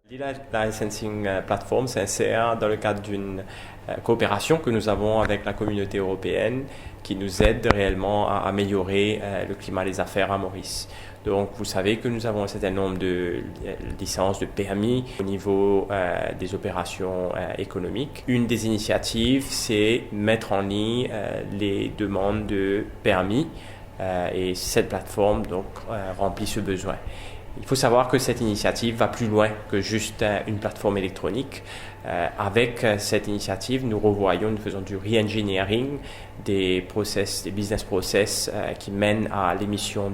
L'E-Life Licensing Platform s'insère dans le cadre d'une coopération que nous avons avec la communauté européenne qui nous aide réellement à améliorer le climat des affaires à Maurice. Donc vous savez que nous avons un certain nombre de licences, de permis au niveau des opérations économiques. Une des initiatives, c'est mettre en ligne les demandes de permis et cette plateforme donc remplit ce besoin. Il faut savoir que cette initiative va plus loin que juste une plateforme électronique. Avec cette initiative, nous faisons du re-engineering des business process qui mènent à l'émission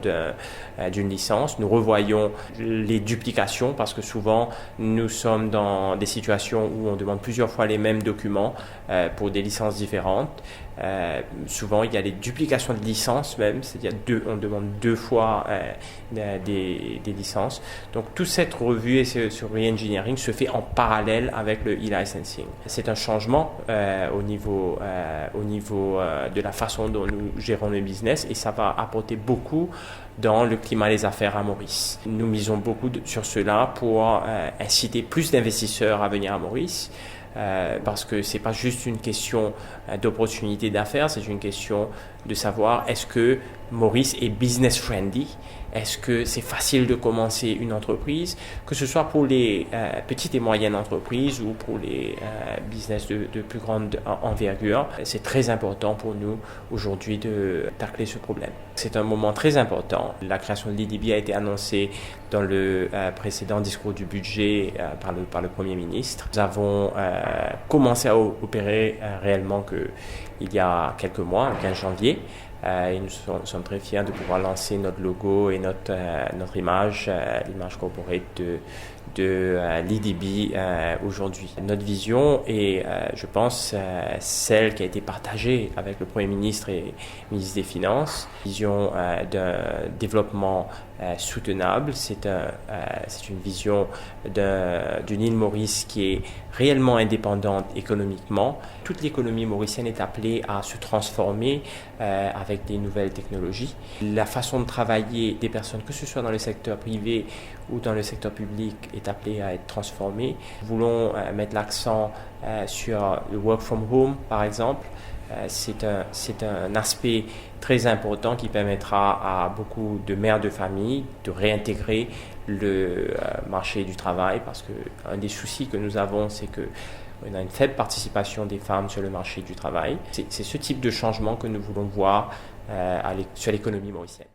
d'une licence. Nous revoyons les duplications parce que souvent nous sommes dans des situations où on demande plusieurs fois les mêmes documents pour des licences différentes. Souvent il y a des duplications de licences même, c'est-à-dire on demande deux fois des licences. Donc toute cette revue et ce re-engineering se fait en parallèle avec le e-licensing. C'est un changement au niveau de la façon dont nous gérons le business et ça va apporter beaucoup dans le climat des affaires à Maurice. Nous misons beaucoup sur cela pour inciter plus d'investisseurs à venir à Maurice. Parce que c'est pas juste une question d'opportunité d'affaires, c'est une question de savoir est-ce que Maurice est business friendly, est-ce que c'est facile de commencer une entreprise, que ce soit pour les petites et moyennes entreprises ou pour les business de plus grande envergure. C'est très important pour nous aujourd'hui de tacler ce problème. C'est un moment très important. La création de l'EDB a été annoncée dans le précédent discours du budget par le Premier ministre. Nous avons commencé à opérer réellement il y a quelques mois, le 15 janvier. Et nous sommes très fiers de pouvoir lancer notre logo et notre image, l'image corporate de l'EDB aujourd'hui. Notre vision est, je pense, celle qui a été partagée avec le Premier ministre et le ministre des Finances. Vision d'un développement soutenable. C'est une vision d'une île Maurice qui est réellement indépendante économiquement. Toute l'économie mauricienne est appelée à se transformer avec des nouvelles technologies. La façon de travailler des personnes, que ce soit dans le secteur privé ou dans le secteur public, est appelée à être transformée. Nous voulons mettre l'accent sur le work from home, par exemple. C'est un aspect très important qui permettra à beaucoup de mères de famille de réintégrer le marché du travail parce qu'un des soucis que nous avons, c'est qu'on a une faible participation des femmes sur le marché du travail. C'est ce type de changement que nous voulons voir sur l'économie mauricienne.